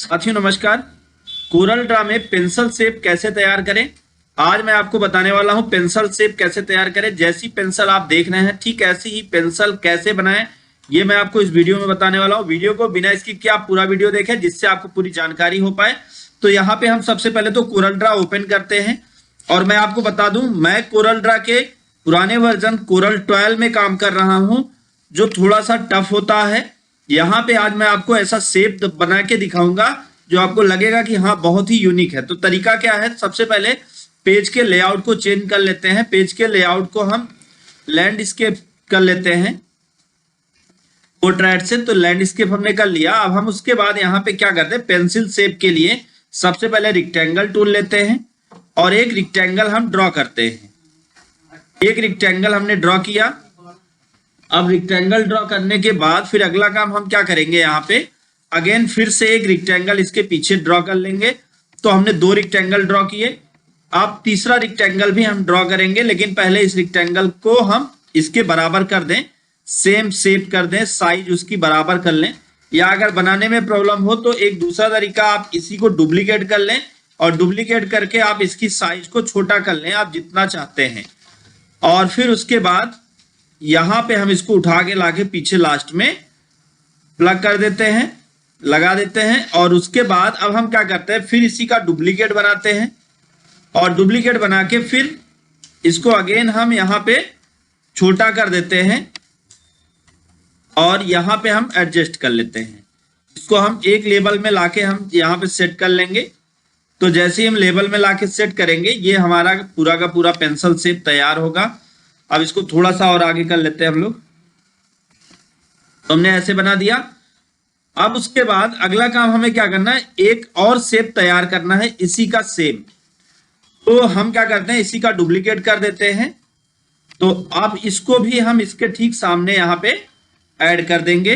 साथियों नमस्कार। Corel Draw में पेंसिल शेप कैसे तैयार करें, आज मैं आपको बताने वाला हूं। पेंसिल शेप कैसे तैयार करें, जैसी पेंसिल आप देख रहे हैं ठीक ऐसी ही पेंसिल कैसे बनाएं, ये मैं आपको इस वीडियो में बताने वाला हूं। वीडियो को बिना स्किप किए आप पूरा वीडियो देखें जिससे आपको पूरी जानकारी हो पाए। तो यहाँ पे हम सबसे पहले तो कोरल ड्रा ओपन करते हैं और मैं आपको बता दूं, मैं कोरल ड्रा के पुराने वर्जन कोरल 12 में काम कर रहा हूं, जो थोड़ा सा टफ होता है। यहाँ पे आज मैं आपको ऐसा शेप बना के दिखाऊंगा जो आपको लगेगा कि हाँ बहुत ही यूनिक है। तो तरीका क्या है, सबसे पहले पेज के लेआउट को चेंज कर लेते हैं। पेज के लेआउट को हम लैंडस्केप कर लेते हैं पोर्ट्रेट से। तो लैंडस्केप हमने कर लिया। अब हम उसके बाद यहाँ पे क्या करते हैं, पेंसिल शेप के लिए सबसे पहले रेक्टेंगल टूल लेते हैं और एक रेक्टेंगल हम ड्रॉ करते हैं। एक रेक्टेंगल हमने ड्रॉ किया। अब रेक्टेंगल ड्रॉ करने के बाद फिर अगला काम हम क्या करेंगे, यहाँ पे अगेन फिर से एक रेक्टेंगल इसके पीछे ड्रॉ कर लेंगे। तो हमने दो रेक्टेंगल ड्रॉ किए। अब तीसरा रेक्टेंगल भी हम ड्रॉ करेंगे, लेकिन पहले इस रेक्टेंगल को हम इसके बराबर कर दें, सेम शेप कर दें, साइज उसकी बराबर कर लें। या अगर बनाने में प्रॉब्लम हो तो एक दूसरा तरीका, आप इसी को डुप्लीकेट कर लें और डुप्लीकेट करके आप इसकी साइज को छोटा कर लें आप जितना चाहते हैं। और फिर उसके बाद यहाँ पे हम इसको उठा के लाके पीछे लास्ट में प्लग कर देते हैं, लगा देते हैं। और उसके बाद अब हम क्या करते हैं, फिर इसी का डुप्लीकेट बनाते हैं और डुप्लीकेट बना के फिर इसको अगेन हम यहाँ पे छोटा कर देते हैं और यहाँ पे हम एडजस्ट कर लेते हैं। इसको हम एक लेवल में लाके हम यहाँ पे सेट कर लेंगे। तो जैसे ही हम लेवल में लाके सेट करेंगे, ये हमारा पूरा का पूरा पेंसिल शेप तैयार होगा। अब इसको थोड़ा सा और आगे कर लेते हैं हम लोग। तो हमने ऐसे बना दिया। अब उसके बाद अगला काम हमें क्या करना है, एक और शेप तैयार करना है इसी का सेम। तो हम क्या करते हैं, इसी का डुप्लीकेट कर देते हैं। तो अब इसको भी हम इसके ठीक सामने यहाँ पे ऐड कर देंगे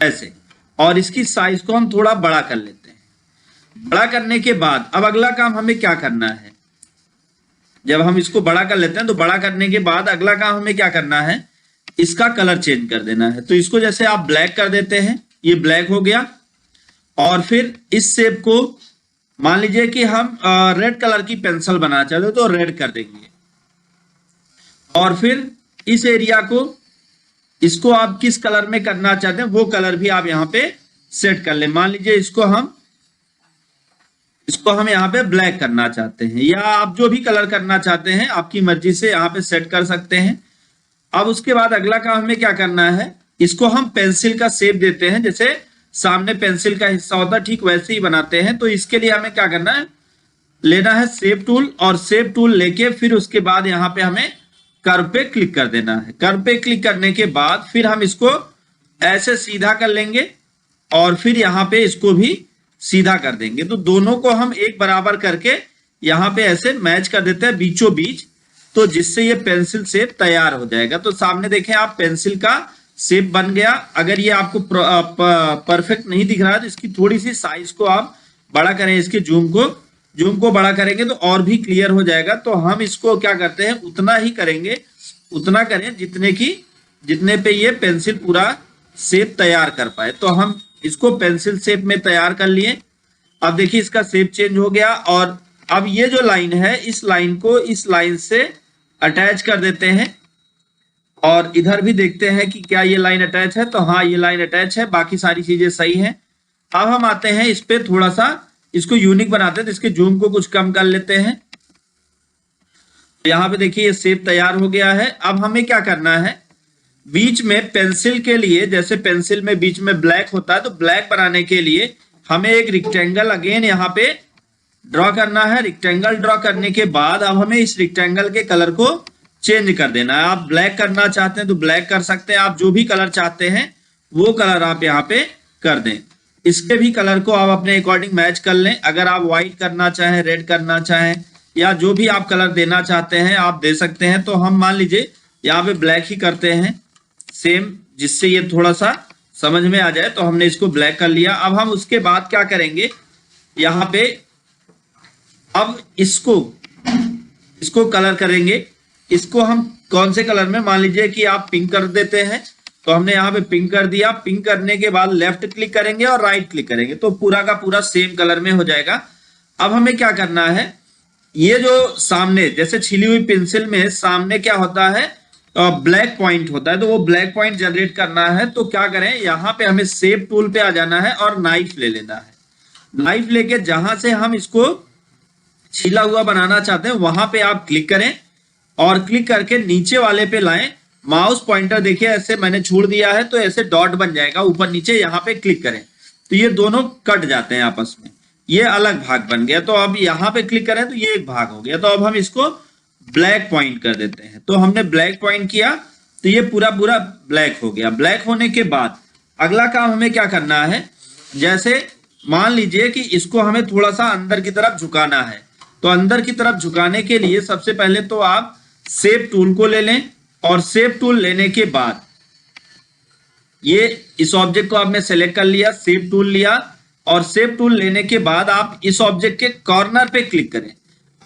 ऐसे, और इसकी साइज को हम थोड़ा बड़ा कर लेते हैं। बड़ा करने के बाद अब अगला काम हमें क्या करना है, जब हम इसको बड़ा कर लेते हैं तो बड़ा करने के बाद अगला काम हमें क्या करना है, इसका कलर चेंज कर देना है। तो इसको जैसे आप ब्लैक कर देते हैं, ये ब्लैक हो गया। और फिर इस शेप को मान लीजिए कि हम रेड कलर की पेंसिल बनाना चाहते हो तो रेड कर देंगे। और फिर इस एरिया को, इसको आप किस कलर में करना चाहते हैं वो कलर भी आप यहाँ पे सेट कर ले। मान लीजिए इसको हम यहाँ पे ब्लैक करना चाहते हैं, या आप जो भी कलर करना चाहते हैं आपकी मर्जी से यहाँ पे सेट कर सकते हैं। अब उसके बाद अगला काम हमें क्या करना है, इसको हम पेंसिल का शेप देते हैं। जैसे सामने पेंसिल का हिस्सा होता है ठीक वैसे ही बनाते हैं। तो इसके लिए हमें क्या करना है, लेना है शेप टूल, और शेप टूल लेके फिर उसके बाद यहाँ पे हमें कर्व पे क्लिक कर देना है। कर्व पे क्लिक करने के बाद फिर हम इसको ऐसे सीधा कर लेंगे और फिर यहाँ पे इसको भी सीधा कर देंगे। तो दोनों को हम एक बराबर करके यहाँ पे ऐसे मैच कर देते हैं बीचों बीच, तो जिससे ये पेंसिल शेप तैयार हो जाएगा। तो सामने देखें आप, पेंसिल का शेप बन गया। अगर ये आपको परफेक्ट नहीं दिख रहा है तो इसकी थोड़ी सी साइज को आप बड़ा करें, इसके जूम को बड़ा करेंगे तो और भी क्लियर हो जाएगा। तो हम इसको क्या करते हैं, उतना ही करेंगे, उतना करें जितने पे ये पेंसिल पूरा शेप तैयार कर पाए। तो हम इसको पेंसिल शेप में तैयार कर लिए। अब देखिए इसका शेप चेंज हो गया। और अब ये जो लाइन है, इस लाइन को इस लाइन से अटैच कर देते हैं और इधर भी देखते हैं कि क्या ये लाइन अटैच है। तो हाँ, ये लाइन अटैच है, बाकी सारी चीजें सही हैं। अब हम आते हैं इस पे, थोड़ा सा इसको यूनिक बनाते हैं। तो इसके जूम को कुछ कम कर लेते हैं। यहाँ पे देखिए ये शेप तैयार हो गया है। अब हमें क्या करना है, बीच में पेंसिल के लिए, जैसे पेंसिल में बीच में ब्लैक होता है, तो ब्लैक बनाने के लिए हमें एक रेक्टेंगल अगेन यहाँ पे ड्रॉ करना है। रेक्टेंगल ड्रॉ करने के बाद अब हमें इस रेक्टेंगल के कलर को चेंज कर देना है। आप ब्लैक करना चाहते हैं तो ब्लैक कर सकते हैं, आप जो भी कलर चाहते हैं वो कलर आप यहाँ पे कर दें। इसके भी कलर को आप अपने अकॉर्डिंग मैच कर लें। अगर आप व्हाइट करना चाहें, रेड करना चाहें, या जो भी आप कलर देना चाहते हैं आप दे सकते हैं। तो हम मान लीजिए यहाँ पे ब्लैक ही करते हैं सेम, जिससे ये थोड़ा सा समझ में आ जाए। तो हमने इसको ब्लैक कर लिया। अब हम उसके बाद क्या करेंगे, यहाँ पे अब इसको कलर करेंगे। इसको हम कौन से कलर में, मान लीजिए कि आप पिंक कर देते हैं तो हमने यहाँ पे पिंक कर दिया। पिंक करने के बाद लेफ्ट क्लिक करेंगे और राइट क्लिक करेंगे तो पूरा का पूरा सेम कलर में हो जाएगा। अब हमें क्या करना है, ये जो सामने जैसे छिली हुई पेंसिल में सामने क्या होता है, ब्लैक पॉइंट होता है, तो वो ब्लैक पॉइंट जनरेट करना है। तो क्या करें, यहाँ पे हमें शेप टूल पे आ जाना है और नाइफ ले लेना है। नाइफ लेके जहां से हम इसको छिला हुआ बनाना चाहते हैं वहां पे आप क्लिक करें और क्लिक करके नीचे वाले पे लाएं। माउस पॉइंटर देखिए ऐसे मैंने छोड़ दिया है तो ऐसे डॉट बन जाएगा ऊपर नीचे, यहाँ पे क्लिक करें तो ये दोनों कट जाते हैं आपस में, ये अलग भाग बन गया। तो अब यहाँ पे क्लिक करें तो ये एक भाग हो गया। तो अब हम इसको ब्लैक पॉइंट कर देते हैं। तो हमने ब्लैक पॉइंट किया तो ये पूरा पूरा ब्लैक हो गया। ब्लैक होने के बाद अगला काम हमें क्या करना है, जैसे मान लीजिए कि इसको हमें थोड़ा सा अंदर की तरफ झुकाना है। तो अंदर की तरफ झुकाने के लिए सबसे पहले तो आप शेप टूल को ले लें और शेप टूल लेने के बाद ये इस ऑब्जेक्ट को आपने सेलेक्ट कर लिया, शेप टूल लिया और शेप टूल लेने के बाद आप इस ऑब्जेक्ट के कॉर्नर पे क्लिक करें।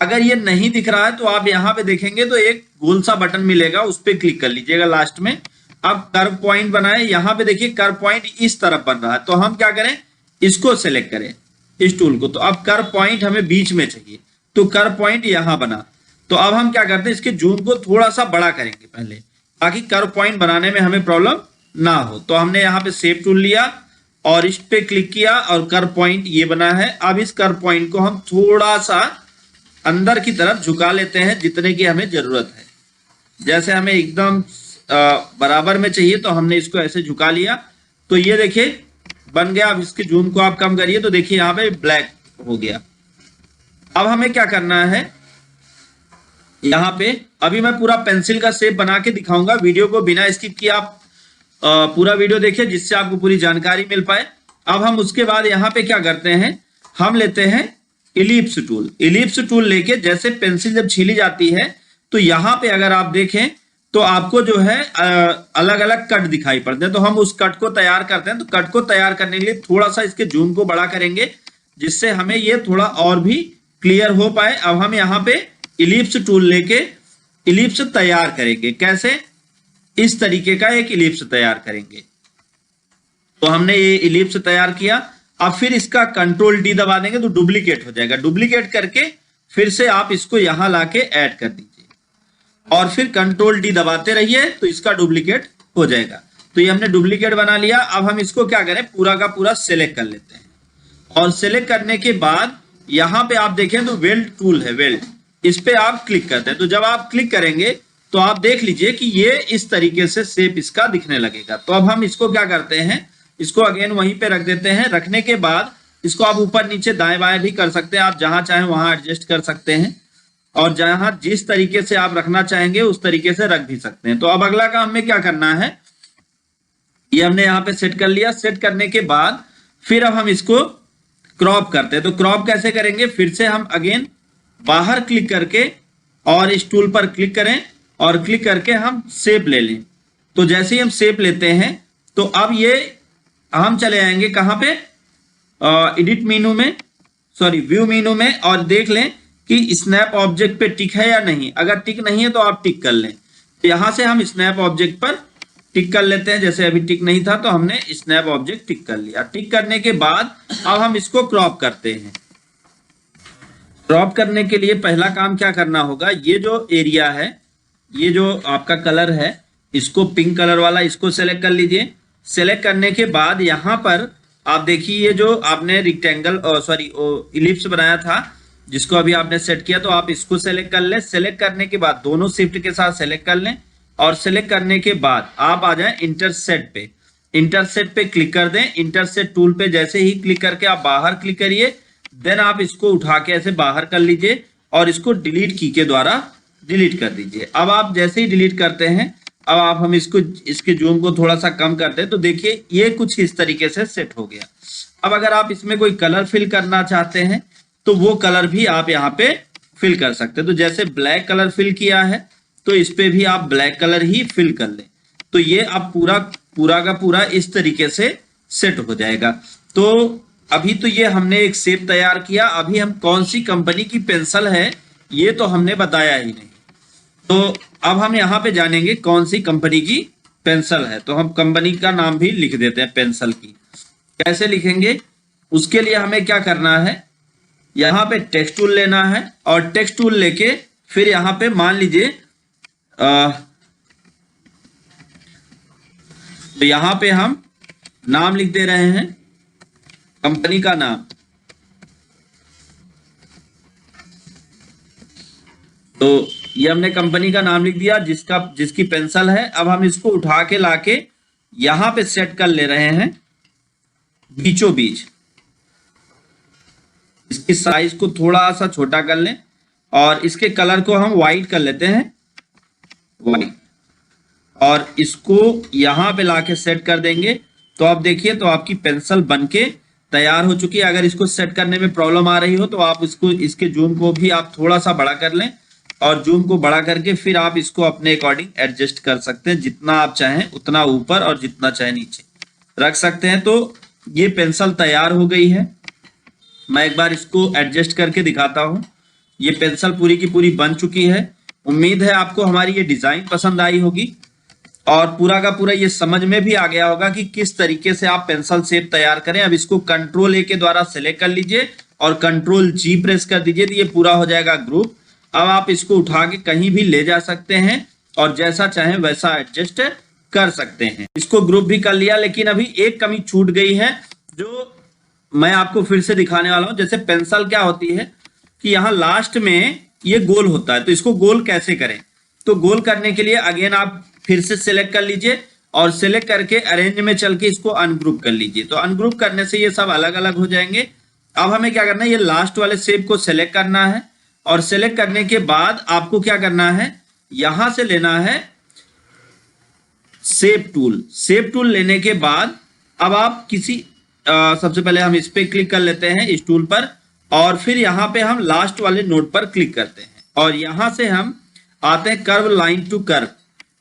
अगर ये नहीं दिख रहा है तो आप यहाँ पे देखेंगे तो एक गोल सा बटन मिलेगा, उस पर क्लिक कर लीजिएगा लास्ट में। अब कर्व पॉइंट बनाए, यहाँ पे देखिए कर्व पॉइंट इस तरफ बन रहा है तो हम क्या करें, इसको सेलेक्ट करें इस टूल को। तो अब कर्व पॉइंट हमें बीच में चाहिए तो कर्व पॉइंट यहाँ बना। तो अब हम क्या करते हैं, इसके जूम को थोड़ा सा बड़ा करेंगे पहले ताकि कर्व पॉइंट बनाने में हमें प्रॉब्लम ना हो। तो हमने यहाँ पे शेप टूल लिया और इस पे क्लिक किया और कर्व पॉइंट ये बना है। अब इस कर्व पॉइंट को हम थोड़ा सा अंदर की तरफ झुका लेते हैं जितने की हमें जरूरत है। जैसे हमें एकदम बराबर में चाहिए तो हमने इसको ऐसे झुका लिया तो ये देखिए बन गया। अब इसके जूम को आप कम करिए तो देखिए यहाँ पे ब्लैक हो गया। अब हमें क्या करना है, यहाँ पे अभी मैं पूरा पेंसिल का शेप बना के दिखाऊंगा। वीडियो को बिना स्किप किए आप पूरा वीडियो देखिए जिससे आपको पूरी जानकारी मिल पाए। अब हम उसके बाद यहाँ पे क्या करते हैं, हम लेते हैं इलिप्स टूल। इलिप्स टूल लेके जैसे पेंसिल जब छीली जाती है तो यहाँ पे अगर आप देखें तो आपको जो है अलग अलग कट दिखाई पड़ते हैं। तो हम उस कट को तैयार करते हैं। तो कट को तैयार करने के लिए थोड़ा सा इसके जूम को बड़ा करेंगे जिससे हमें ये थोड़ा और भी क्लियर हो पाए। अब हम यहाँ पे इलिप्स टूल लेके इलिप्स तैयार करेंगे। कैसे, इस तरीके का एक इलिप्स तैयार करेंगे। तो हमने ये इलिप्स तैयार किया। अब फिर इसका कंट्रोल डी दबा देंगे तो डुप्लीकेट हो जाएगा। डुप्लीकेट करके फिर से आप इसको यहां लाके ऐड कर दीजिए और फिर कंट्रोल डी दबाते रहिए तो इसका डुप्लीकेट हो जाएगा। तो ये हमने डुप्लीकेट बना लिया। अब हम इसको क्या करें, पूरा का पूरा सेलेक्ट कर लेते हैं और सेलेक्ट करने के बाद यहां पे आप देखें तो वेल्ड टूल है, वेल्ड, इस पे आप क्लिक करते हैं। तो जब आप क्लिक करेंगे तो आप देख लीजिए कि ये इस तरीके से शेप इसका दिखने लगेगा। तो अब हम इसको क्या करते हैं, इसको अगेन वहीं पे रख देते हैं। रखने के बाद इसको आप ऊपर नीचे दाएं बाएं भी कर सकते हैं, आप जहां चाहें वहां एडजस्ट कर सकते हैं और जहां जिस तरीके से आप रखना चाहेंगे उस तरीके से रख भी सकते हैं। तो अब अगला काम हमें क्या करना है, ये हमने यहाँ पे सेट कर लिया। सेट करने के बाद फिर अब हम इसको क्रॉप करते हैं। तो क्रॉप कैसे करेंगे, फिर से हम अगेन बाहर क्लिक करके और इस टूल पर क्लिक करें और क्लिक करके हम शेप ले लें। तो जैसे ही हम शेप लेते हैं तो अब ये हम चले आएंगे कहाँ पे, एडिट मेनू में, सॉरी व्यू मेनू में, और देख लें कि स्नैप ऑब्जेक्ट पे टिक है या नहीं। अगर टिक नहीं है तो आप टिक कर लें। तो यहां से हम स्नैप ऑब्जेक्ट पर टिक कर लेते हैं। जैसे अभी टिक नहीं था तो हमने स्नैप ऑब्जेक्ट टिक कर लिया। टिक करने के बाद अब हम इसको क्रॉप करते हैं। क्रॉप करने के लिए पहला काम क्या करना होगा, ये जो एरिया है, ये जो आपका कलर है, इसको पिंक कलर वाला इसको सेलेक्ट कर लीजिए। सेलेक्ट करने के बाद यहाँ पर आप देखिए ये जो आपने रेक्टेंगल सॉरी इलिप्स बनाया था जिसको अभी आपने सेट किया, तो आप इसको सेलेक्ट कर लें। सेलेक्ट करने के बाद दोनों शिफ्ट के साथ सेलेक्ट कर लें और सेलेक्ट करने के बाद आप आ जाएं इंटरसेट पे। इंटरसेट पे क्लिक कर दें। इंटरसेट टूल पे जैसे ही क्लिक करके आप बाहर क्लिक करिए, देन आप इसको उठा के ऐसे बाहर कर लीजिए और इसको डिलीट की के द्वारा डिलीट कर दीजिए। अब आप जैसे ही डिलीट करते हैं, अब आप हम इसको इसके जूम को थोड़ा सा कम करते हैं तो देखिए ये कुछ इस तरीके से सेट हो गया। अब अगर आप इसमें कोई कलर फिल करना चाहते हैं तो वो कलर भी आप यहाँ पे फिल कर सकते हैं। तो जैसे ब्लैक कलर फिल किया है तो इस पे भी आप ब्लैक कलर ही फिल कर लें। तो ये अब पूरा का पूरा इस तरीके से सेट हो जाएगा। तो अभी तो ये हमने एक शेप तैयार किया। अभी हम कौन सी कंपनी की पेंसिल है ये तो हमने बताया ही नहीं। तो अब हम यहाँ पे जानेंगे कौन सी कंपनी की पेंसिल है, तो हम कंपनी का नाम भी लिख देते हैं पेंसिल की। कैसे लिखेंगे, उसके लिए हमें क्या करना है, यहाँ पे टेक्स्ट टूल लेना है और टेक्स्ट टूल लेके फिर यहाँ पे मान लीजिए तो यहाँ पे हम नाम लिख दे रहे हैं, कंपनी का नाम। तो ये हमने कंपनी का नाम लिख दिया जिसकी पेंसिल है। अब हम इसको उठा के लाके यहां पे सेट कर ले रहे हैं बीचों बीच। इसकी साइज को थोड़ा सा छोटा कर लें और इसके कलर को हम व्हाइट कर लेते हैं, व्हाइट, और इसको यहां पे लाके सेट कर देंगे। तो आप देखिए, तो आपकी पेंसिल बनके तैयार हो चुकी है। अगर इसको सेट करने में प्रॉब्लम आ रही हो तो आप इसके जूम को भी आप थोड़ा सा बड़ा कर लें और जूम को बड़ा करके फिर आप इसको अपने अकॉर्डिंग एडजस्ट कर सकते हैं। जितना आप चाहें उतना ऊपर और जितना चाहे नीचे रख सकते हैं। तो ये पेंसिल तैयार हो गई है। मैं एक बार इसको एडजस्ट करके दिखाता हूं। ये पेंसिल पूरी की पूरी बन चुकी है। उम्मीद है आपको हमारी ये डिजाइन पसंद आई होगी और पूरा का पूरा ये समझ में भी आ गया होगा कि किस तरीके से आप पेंसिल शेप तैयार करें। अब इसको कंट्रोल ए के द्वारा सेलेक्ट कर लीजिए और कंट्रोल जी प्रेस कर दीजिए, तो ये पूरा हो जाएगा ग्रुप। अब आप इसको उठा के कहीं भी ले जा सकते हैं और जैसा चाहें वैसा एडजस्ट कर सकते हैं। इसको ग्रुप भी कर लिया, लेकिन अभी एक कमी छूट गई है जो मैं आपको फिर से दिखाने वाला हूं। जैसे पेंसिल क्या होती है कि यहाँ लास्ट में ये गोल होता है, तो इसको गोल कैसे करें। तो गोल करने के लिए अगेन आप फिर से सिलेक्ट कर लीजिए और सिलेक्ट करके अरेंज में चल के इसको अनग्रुप कर लीजिए। तो अनग्रुप करने से ये सब अलग अलग हो जाएंगे। अब हमें क्या करना है, ये लास्ट वाले शेप को सिलेक्ट करना है और सिलेक्ट करने के बाद आपको क्या करना है, यहां से लेना है शेप टूल। शेप टूल लेने के बाद अब आप किसी सबसे पहले हम इस पे क्लिक कर लेते हैं, इस टूल पर, और फिर यहाँ पे हम लास्ट वाले नोड पर क्लिक करते हैं और यहां से हम आते हैं curve line to curve,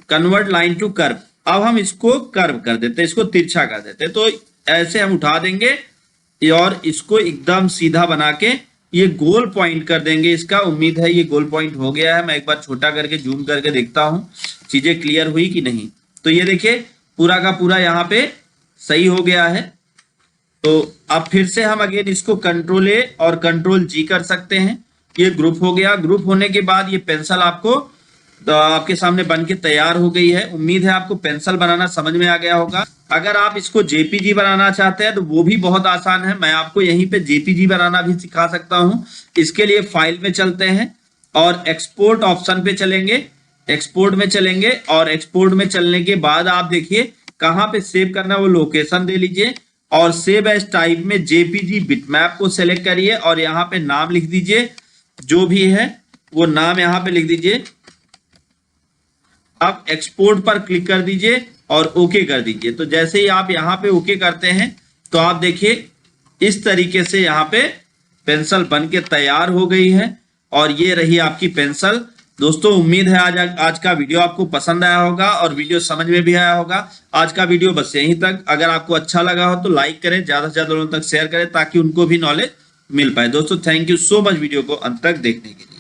convert line to curve. अब हम इसको कर्व कर देते हैं, इसको तिरछा कर देते हैं। तो ऐसे हम उठा देंगे और इसको एकदम सीधा बना के ये गोल पॉइंट कर देंगे इसका। उम्मीद है ये गोल पॉइंट हो गया है। मैं एक बार छोटा करके जूम करके देखता हूं चीजें क्लियर हुई कि नहीं। तो ये देखिए पूरा का पूरा यहाँ पे सही हो गया है। तो अब फिर से हम अगेन इसको कंट्रोल ए और कंट्रोल जी कर सकते हैं। ये ग्रुप हो गया। ग्रुप होने के बाद ये पेंसिल आपके सामने बन के तैयार हो गई है। उम्मीद है आपको पेंसिल बनाना समझ में आ गया होगा। अगर आप इसको जेपीजी बनाना चाहते हैं तो वो भी बहुत आसान है। मैं आपको यहीं पे जेपीजी बनाना भी सिखा सकता हूं। इसके लिए फाइल में चलते हैं और एक्सपोर्ट ऑप्शन पे चलेंगे, एक्सपोर्ट में चलेंगे और एक्सपोर्ट में चलने के बाद आप देखिए कहाँ पे सेव करना है वो लोकेशन दे लीजिए और सेव एज टाइप में जेपीजी बिटमैप को सेलेक्ट करिए और यहाँ पे नाम लिख दीजिए, जो भी है वो नाम यहाँ पे लिख दीजिए। अब एक्सपोर्ट पर क्लिक कर दीजिए और ओके कर दीजिए। तो जैसे ही आप यहाँ पे ओके करते हैं तो आप देखिए इस तरीके से यहाँ पे पेंसिल बन के तैयार हो गई है और ये रही आपकी पेंसिल। दोस्तों उम्मीद है आज का वीडियो आपको पसंद आया होगा और वीडियो समझ में भी आया होगा। आज का वीडियो बस यहीं तक। अगर आपको अच्छा लगा हो तो लाइक करें, ज्यादा से ज्यादा लोगों तक शेयर करें ताकि उनको भी नॉलेज मिल पाए। दोस्तों thank you so much video को अंत तक देखने के लिए।